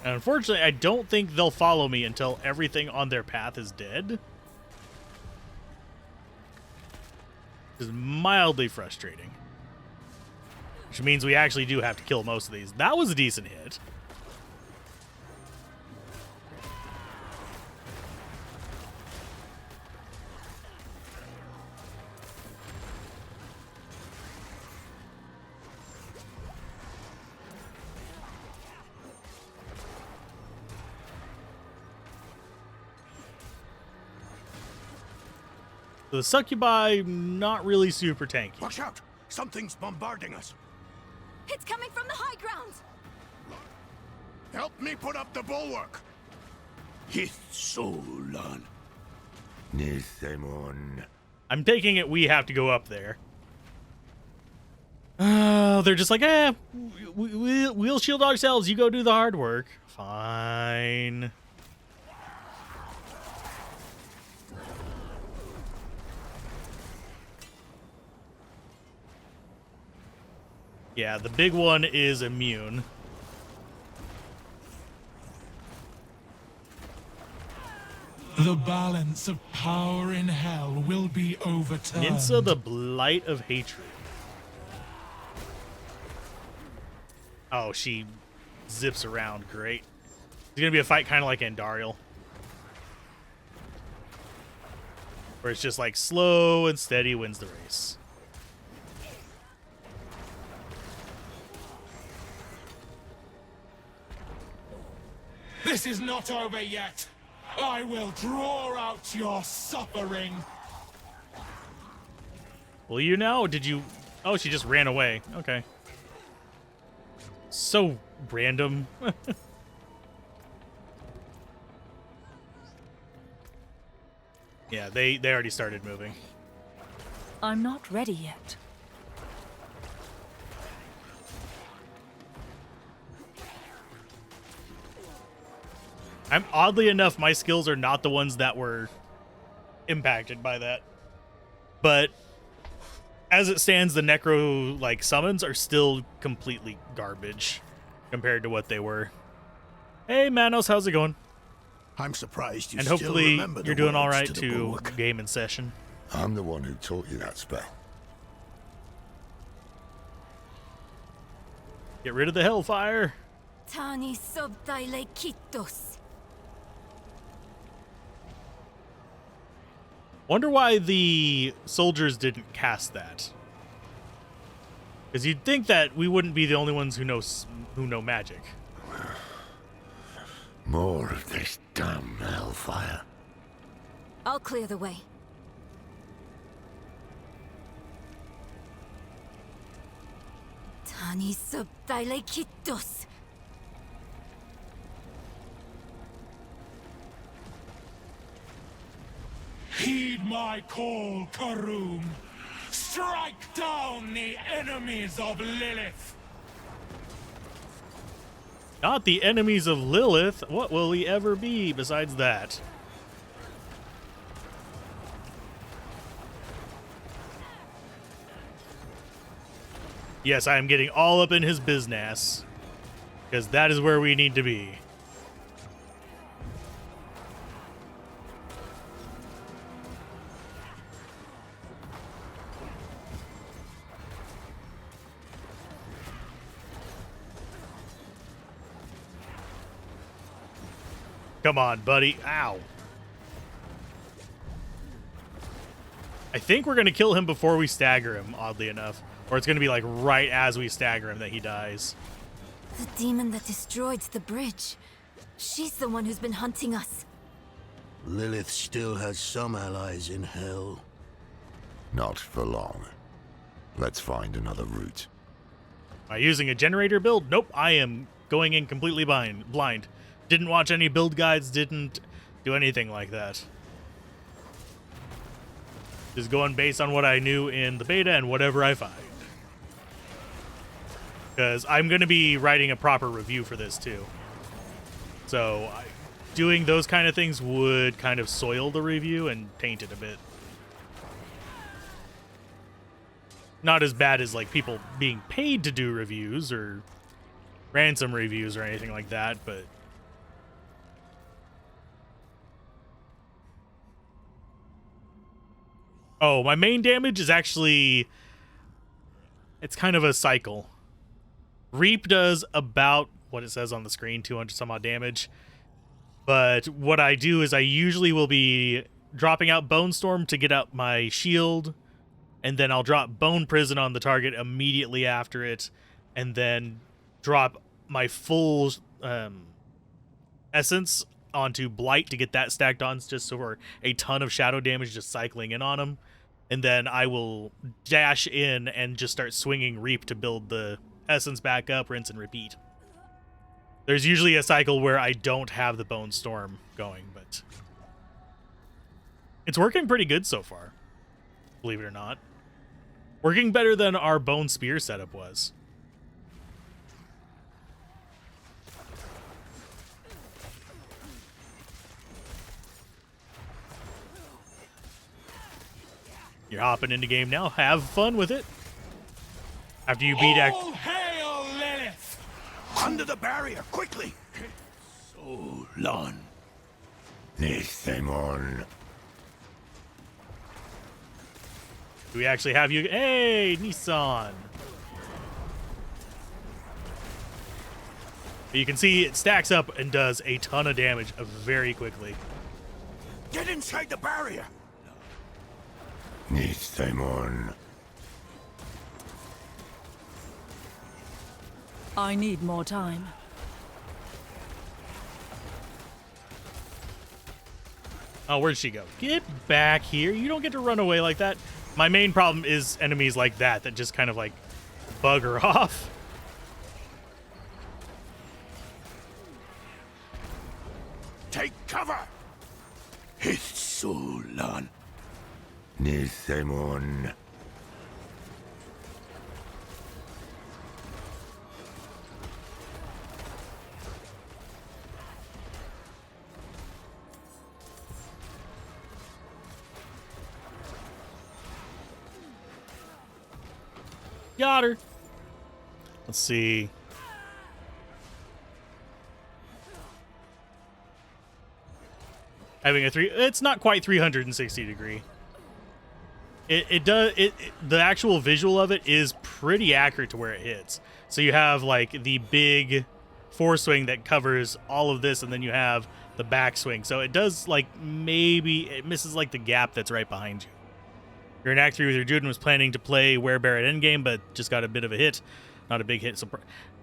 Speaker 1: And unfortunately, I don't think they'll follow me until everything on their path is dead. Which is mildly frustrating. Which means we actually do have to kill most of these. That was a decent hit. The succubi, not really super tanky.
Speaker 9: Watch out! Something's bombarding us.
Speaker 5: It's coming from the high ground!
Speaker 9: Help me put up the bulwark. Hitsolan.
Speaker 10: Nisemon.
Speaker 1: I'm taking it we have to go up there. They're just like, we'll shield ourselves. You go do the hard work. Fine. Yeah, the big one is immune.
Speaker 14: The balance of power in hell will be overturned.
Speaker 1: Ninsa, the Blight of Hatred. Oh, she zips around. Great. It's going to be a fight kind of like Andariel. Where it's just like slow and steady wins the race.
Speaker 14: This is not over yet. I will draw out your suffering.
Speaker 1: Will you now? Did you... Oh, she just ran away. Okay. So random. Yeah, they already started moving.
Speaker 6: I'm not ready yet.
Speaker 1: Oddly enough, my skills are not the ones that were impacted by that. But as it stands, the necro summons are still completely garbage compared to what they were. Hey Manos, how's it going?
Speaker 9: I'm surprised you
Speaker 1: and
Speaker 9: still
Speaker 1: hopefully
Speaker 9: remember the
Speaker 1: you're doing all
Speaker 9: words
Speaker 1: right
Speaker 9: to the
Speaker 1: to
Speaker 9: bulwark.
Speaker 1: game in session.
Speaker 10: I'm the one who taught you that spell.
Speaker 1: Get rid of the hellfire.
Speaker 5: Tani sobdaile kitos.
Speaker 1: Wonder why the soldiers didn't cast that. Because you'd think that we wouldn't be the only ones who know magic.
Speaker 10: More of this damn hellfire.
Speaker 5: I'll clear the way. Tani sobdaile kitos.
Speaker 14: Heed my call, Karoom. Strike down the enemies of Lilith.
Speaker 1: Not the enemies of Lilith. What will he ever be besides that? Yes, I am getting all up in his business. Because that is where we need to be. Come on, buddy. Ow. I think we're going to kill him before we stagger him, oddly enough. Or it's going to be like right as we stagger him that he dies.
Speaker 5: The demon that destroyed the bridge. She's the one who's been hunting us.
Speaker 9: Lilith still has some allies in hell.
Speaker 10: Not for long. Let's find another route.
Speaker 1: Am I using a generator build? Nope, I am going in completely blind. Didn't watch any build guides, didn't do anything like that. Just going based on what I knew in the beta and whatever I find. Because I'm going to be writing a proper review for this too. So doing those kind of things would kind of soil the review and taint it a bit. Not as bad as like people being paid to do reviews or ransom reviews or anything like that, but oh, my main damage is actually, it's kind of a cycle. Reap does about what it says on the screen, 200 some odd damage. But what I do is I usually will be dropping out Bone Storm to get out my shield, and then I'll drop Bone Prison on the target immediately after it, and then drop my full essence onto Blight to get that stacked on, just so for a ton of shadow damage just cycling in on them. And then I will dash in and just start swinging Reap to build the essence back up, rinse and repeat. There's usually a cycle where I don't have the Bone Storm going, but it's working pretty good so far, believe it or not. Working better than our Bone Spear setup was. You're hopping into game now. Have fun with it. After you beat
Speaker 14: All hail Lilith!
Speaker 9: Under the barrier, quickly!
Speaker 10: So long. Nissemon.
Speaker 1: Do we actually have you? Hey, Nissan. You can see it stacks up and does a ton of damage very quickly.
Speaker 9: Get inside the barrier!
Speaker 10: Nissemon.
Speaker 6: I need more time.
Speaker 1: Oh, where'd she go? Get back here. You don't get to run away like that. My main problem is enemies like that just kind of like bug her off.
Speaker 9: Take cover! It's so long.
Speaker 10: Nissemon.
Speaker 1: Got her. Let's see. Having a it's not quite 360 degree. The actual visual of it is pretty accurate to where it hits. So you have like the big foreswing that covers all of this, and then you have the backswing. So it does like maybe it misses like the gap that's right behind you. You're in Act 3 with your dude and was planning to play Werebear at endgame, but just got a bit of a hit. Not a big hit. So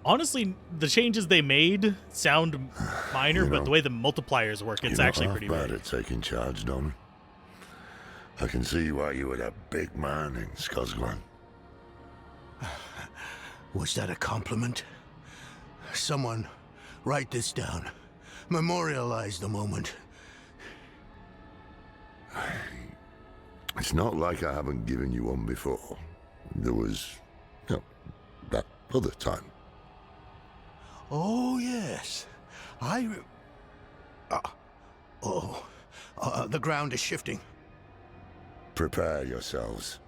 Speaker 1: honestly, the changes they made sound minor, but the way the multipliers work, it's actually pretty
Speaker 10: bad
Speaker 1: big.
Speaker 10: at taking charge, Dom. I can see why you were that big man in Skosglen.
Speaker 9: Was that a compliment? Someone write this down. Memorialize the moment.
Speaker 10: It's not like I haven't given you one before. There was, that other time.
Speaker 9: Oh, yes. The ground is shifting.
Speaker 10: Prepare yourselves.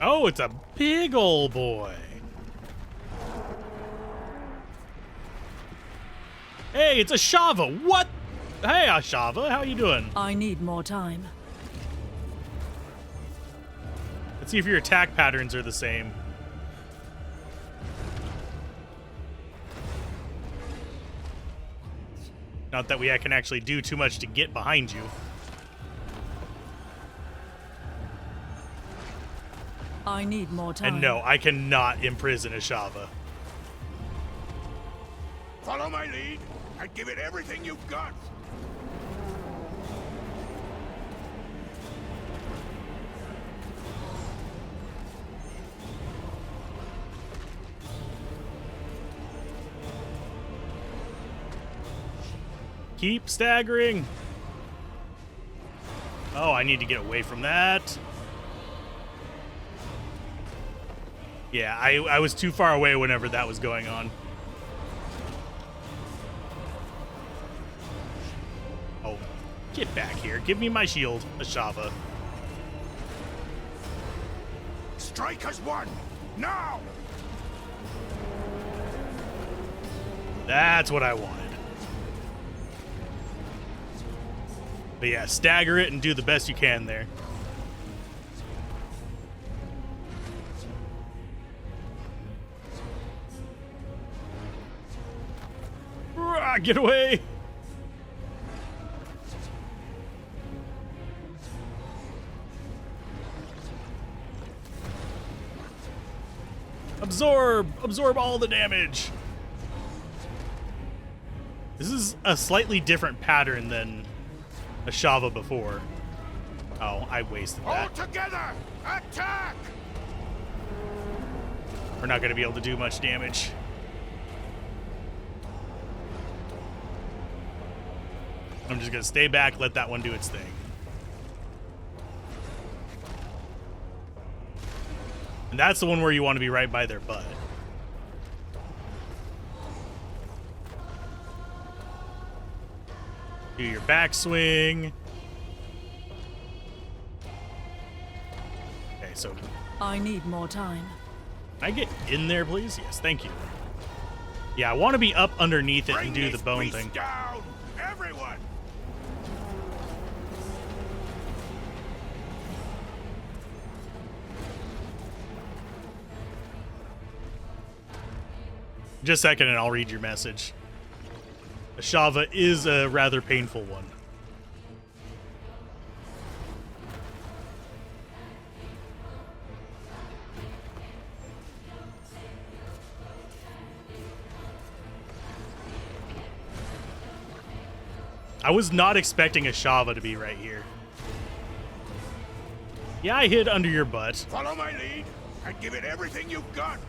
Speaker 1: Oh, it's a big old boy. Hey, it's a Shava. What? Hey, Shava, how you doing?
Speaker 6: I need more time.
Speaker 1: Let's see if your attack patterns are the same. Not that I can actually do too much to get behind you.
Speaker 6: I need more time.
Speaker 1: And no, I cannot imprison a Shava.
Speaker 9: Follow my lead and give it everything you've got.
Speaker 1: Keep staggering. Oh, I need to get away from that. Yeah, I was too far away whenever that was going on. Get back here. Give me my shield, Ashava.
Speaker 3: Strike as one! Now!
Speaker 1: That's what I wanted. But yeah, stagger it and do the best you can there. Rah, get away! Absorb! Absorb all the damage! This is a slightly different pattern than Ashava before. Oh, I wasted that.
Speaker 3: All together! Attack!
Speaker 1: We're not going to be able to do much damage. I'm just going to stay back, let that one do its thing. And that's the one where you want to be right by their butt. Do your backswing. Okay, so...
Speaker 6: I need more time.
Speaker 1: Can I get in there, please? Yes, thank you. Yeah, I want to be up underneath it and do the bone thing.
Speaker 3: Down, everyone!
Speaker 1: Just a second and I'll read your message. Ashava is a rather painful one. I was not expecting Ashava to be right here. Yeah, I hid under your butt.
Speaker 3: Follow my lead and give it everything you've got.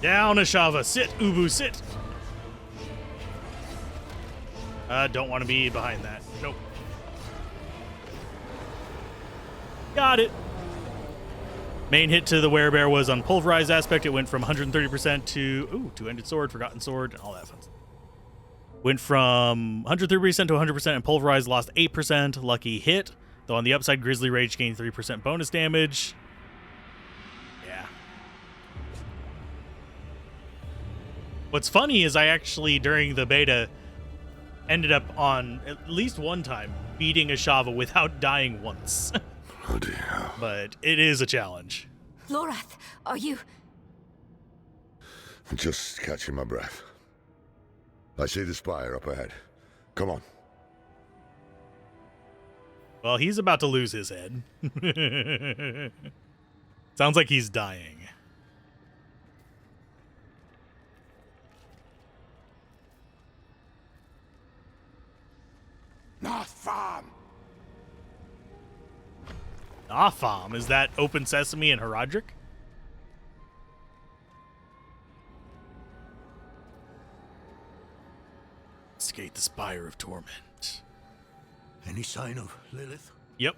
Speaker 1: Down, Ashava. Sit, Ubu, sit. Don't want to be behind that. Nope. Got it. Main hit to the werebear was on pulverized aspect. It went from 130% to two-ended sword, forgotten sword, and all that fun stuff. Went from 130% to 100% and pulverized, lost 8%. Lucky hit. Though on the upside, Grizzly Rage gained 3% bonus damage. Yeah. What's funny is I actually, during the beta, ended up on, at least one time, beating Ashava without dying once.
Speaker 10: Oh dear.
Speaker 1: But it is a challenge.
Speaker 5: Lorath, are you...
Speaker 10: I'm just catching my breath. I see the spire up ahead. Come on.
Speaker 1: Well, he's about to lose his head. Sounds like he's dying.
Speaker 3: Natham!
Speaker 1: Natham? Is that Open Sesame and Herodric? Escape the Spire of Torment.
Speaker 9: Any sign of Lilith?
Speaker 1: Yep.